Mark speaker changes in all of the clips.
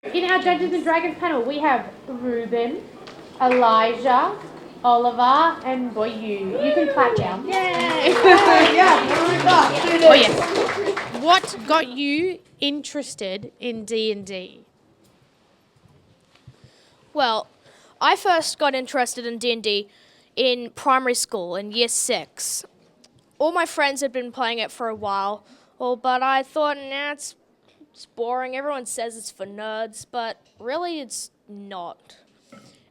Speaker 1: In our Dungeons and Dragons panel, we have Ruben, Elijah, Oliver, and Boyu. You can clap now. Yay! Oh yes. What got you interested in D&D?
Speaker 2: Well, I first got interested in D&D in primary school in year 6. All my friends had been playing it for a while, but I thought, it's boring. Everyone says it's for nerds, but really it's not.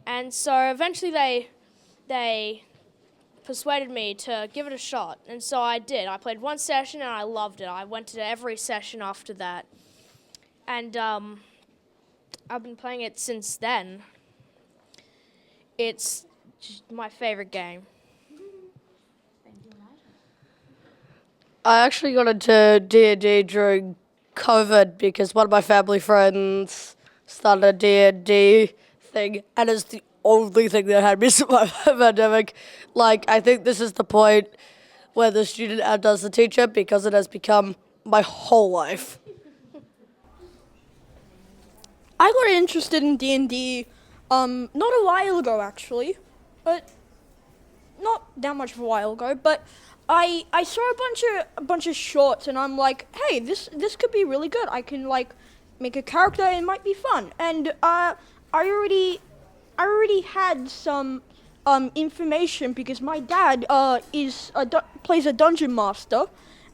Speaker 2: And so eventually they persuaded me to give it a shot, and so I did. I played one session and I loved it. I went to every session after that, and I've been playing it since then. It's just my favorite game.
Speaker 3: I actually got into D&D during COVID because one of my family friends started a D&D thing, and it's the only thing that had me survive the pandemic. Like, I think this is the point where the student outdoes the teacher because it has become my whole life.
Speaker 4: I got interested in D&D not a while ago actually, but not that much of a while ago, but I saw a bunch of shorts and I'm like, hey, this could be really good. I can like make a character and it might be fun. And I already had some information because my dad plays a dungeon master,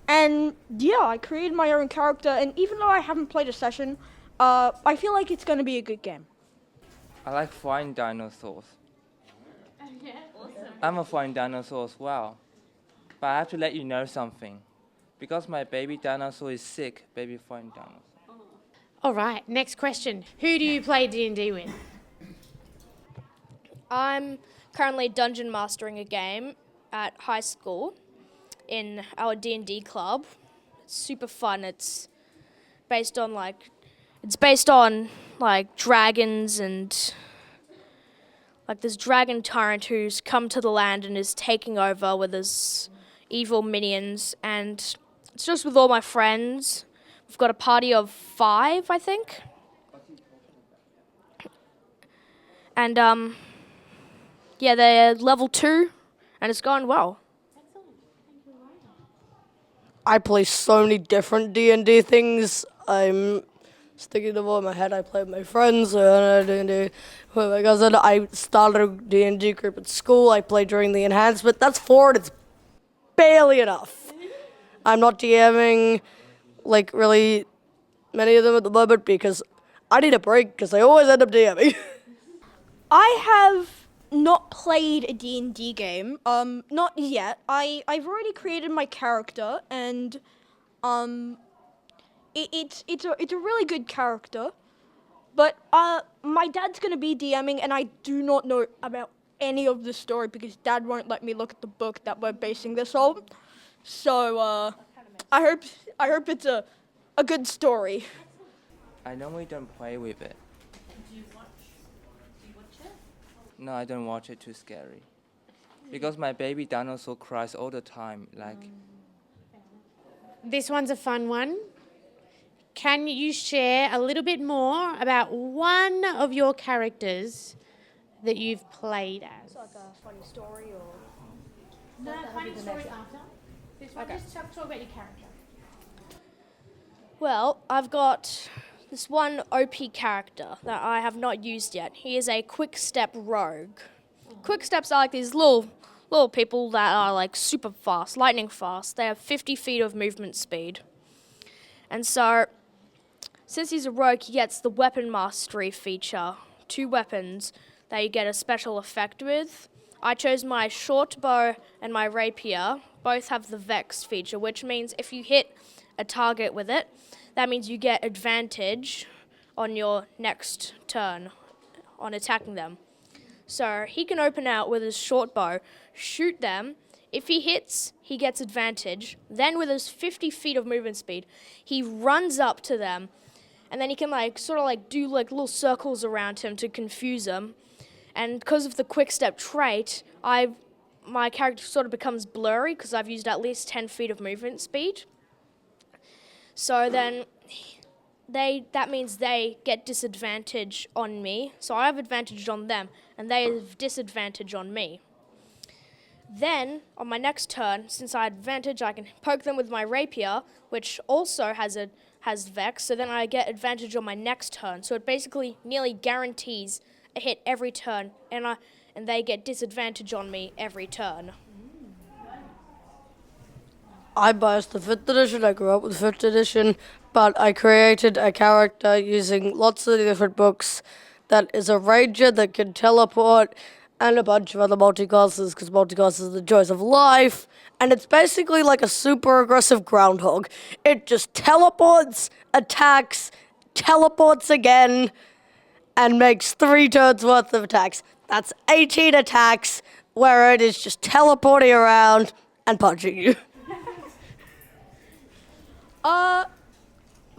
Speaker 4: and yeah, I created my own character, and even though I haven't played a session, I feel like it's going to be a good game.
Speaker 5: I like flying dinosaurs.
Speaker 1: Yeah, awesome.
Speaker 5: I'm a flying dinosaur as well. But I have to let you know something. Because my baby dinosaur is sick, baby flying dinosaur.
Speaker 1: All right, next question. Who do you play D&D with?
Speaker 2: I'm currently dungeon mastering a game at high school in our D&D club. It's super fun. It's based on dragons and like this dragon tyrant who's come to the land and is taking over with his evil minions, and it's just with all my friends. We've got a party of 5, I think. And yeah, they're level 2 and it's going well.
Speaker 3: I play so many different D&D things. I'm sticking them all in my head. I play with my friends, D&D with my cousin. I started a D&D group at school. I play during the enhancement. That's 4 and it's barely enough. I'm not DMing like really many of them at the moment because I need a break because I always end up DMing.
Speaker 4: I have not played a D&D game, not yet. I've already created my character, and it's a really good character. But my dad's gonna be DMing, and I do not know about any of the story because Dad won't let me look at the book that we're basing this on. So I hope it's a good story.
Speaker 5: I normally don't play with it. Do you watch it? No, I don't watch it, too scary. Because my baby dinosaur cries all the time, like...
Speaker 1: This one's a fun one. Can you share a little bit more about one of your characters that you've played as?
Speaker 2: Like a funny story or...
Speaker 1: No, funny stories after. This one, just talk about your character.
Speaker 2: Well, I've got this one OP character that I have not used yet. He is a quick step rogue. Quick steps are like these little people that are like super fast, lightning fast. They have 50 feet of movement speed. And so, since he's a rogue, he gets the weapon mastery feature. 2 weapons that you get a special effect with. I chose my short bow and my rapier. Both have the Vex feature, which means if you hit a target with it, that means you get advantage on your next turn on attacking them. So he can open out with his short bow, shoot them. If he hits, he gets advantage. Then with his 50 feet of movement speed, he runs up to them, and then he can do little circles around him to confuse them. And because of the quick step trait, my character sort of becomes blurry because I've used at least 10 feet of movement speed. So then that means they get disadvantage on me. So I have advantage on them, and they have disadvantage on me. Then, on my next turn, since I had advantage, I can poke them with my rapier, which also has Vex, so then I get advantage on my next turn. So it basically nearly guarantees a hit every turn, and they get disadvantage on me every turn.
Speaker 3: I biased the 5th edition, I grew up with 5th edition, but I created a character using lots of different books that is a ranger that can teleport and a bunch of other multiclasses, because multiclasses are the joys of life, and it's basically like a super aggressive groundhog. It just teleports, attacks, teleports again, and makes 3 turns worth of attacks. That's 18 attacks, where it is just teleporting around and punching you.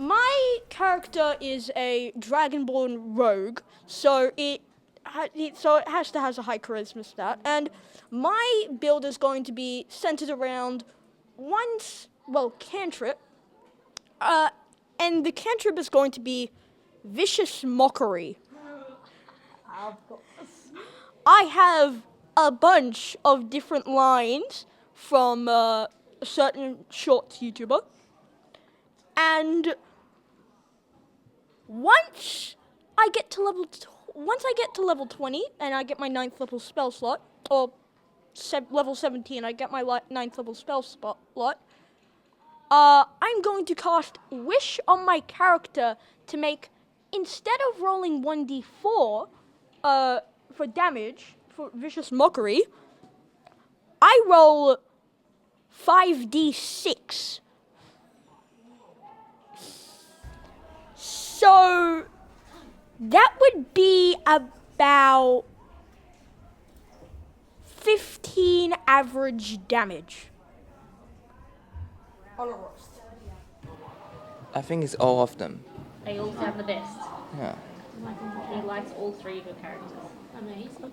Speaker 4: My character is a Dragonborn rogue, so it has to have a high charisma stat, and my build is going to be centered around cantrip, and the cantrip is going to be Vicious Mockery. I have a bunch of different lines from a certain short YouTuber, and once I get to level 20 and I get my 9th level spell slot, or level 17 I get my 9th level spell slot, I'm going to cast Wish on my character to make, instead of rolling 1d4 for damage, for Vicious Mockery, I roll 5d6. So that would be about 15 average damage.
Speaker 5: I think it's all of them.
Speaker 1: They all sound the best.
Speaker 5: Yeah.
Speaker 1: He likes all 3 of your characters. Amazing.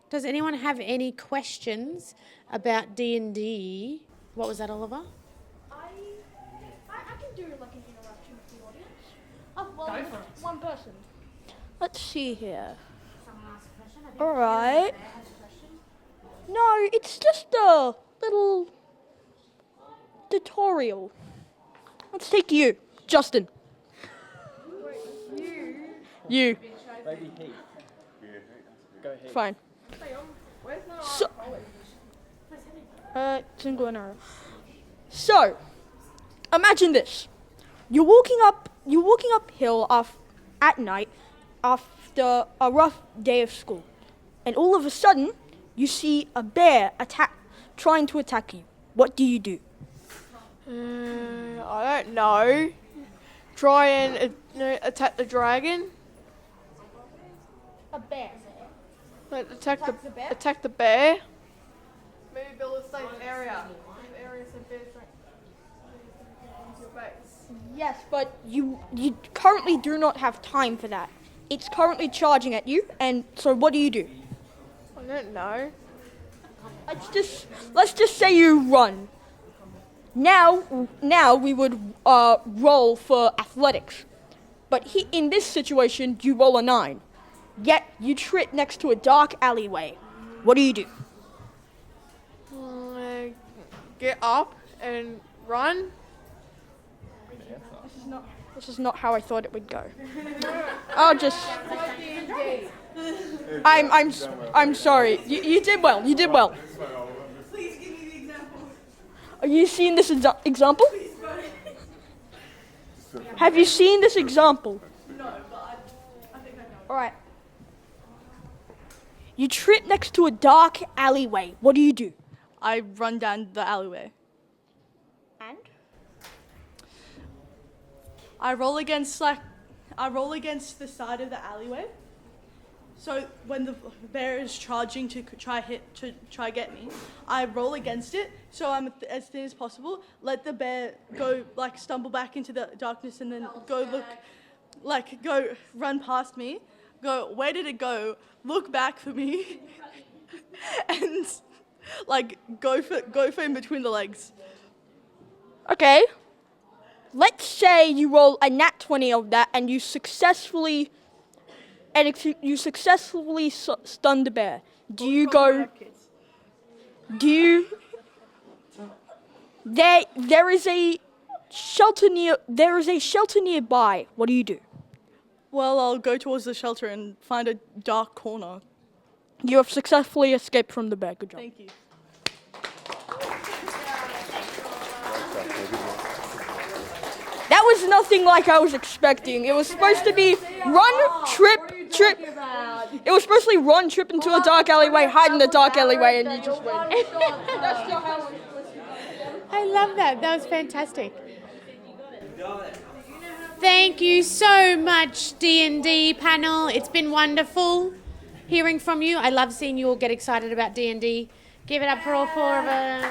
Speaker 1: Does anyone have any questions about D&D? What was that, Oliver?
Speaker 4: I can do like an interaction with the audience. Oh, well,
Speaker 1: Go for it.
Speaker 4: one person. Let's see here. All right. No, it's just a little tutorial. Let's take you, Justin. You. Fine. So, single and arrow. So, imagine this: you're walking uphill at night after a rough day of school, and all of a sudden, you see a bear trying to attack you. What do you do?
Speaker 6: I don't know. Try and attack the dragon.
Speaker 4: A bear.
Speaker 6: Like, attack
Speaker 4: Attacks the bear?
Speaker 6: Attack the bear. Maybe build a safe area. Your base.
Speaker 4: Yes, but you currently do not have time for that. It's currently charging at you, and so what do you do?
Speaker 6: I don't know.
Speaker 4: Let's just say you run. Now we would roll for athletics, but in this situation you roll a 9. Yet you trip next to a dark alleyway. What do you do?
Speaker 6: Get up and run.
Speaker 4: This is not how I thought it would go. I'll just. I'm sorry. You did well. You did well.
Speaker 7: Please give me the example.
Speaker 4: Are you seeing this example? Have you seen this example?
Speaker 7: No, but I think I know.
Speaker 4: All right. You trip next to a dark alleyway. What do you do?
Speaker 7: I run down the alleyway.
Speaker 4: And?
Speaker 7: I roll against the side of the alleyway. So when the bear is charging to try get me, I roll against it. So I'm as thin as possible. Let the bear go, stumble back into the darkness, and then go run past me. Go, where did it go? Look back for me, and go for in between the legs.
Speaker 4: Okay. Let's say you roll a nat 20 of that and you successfully stun the bear. Do you go? Do you? There is a shelter nearby. What do you do?
Speaker 7: Well, I'll go towards the shelter and find a dark corner.
Speaker 4: You have successfully escaped from the bear. Good job.
Speaker 7: Thank you.
Speaker 4: That was nothing like I was expecting. It was supposed to be run, trip. It was supposed to be run, trip into a dark alleyway, hide in the dark alleyway, and you just win.
Speaker 1: I love that. That was fantastic. Thank you so much, D&D panel. It's been wonderful hearing from you. I love seeing you all get excited about D&D. Give it up for all four of them.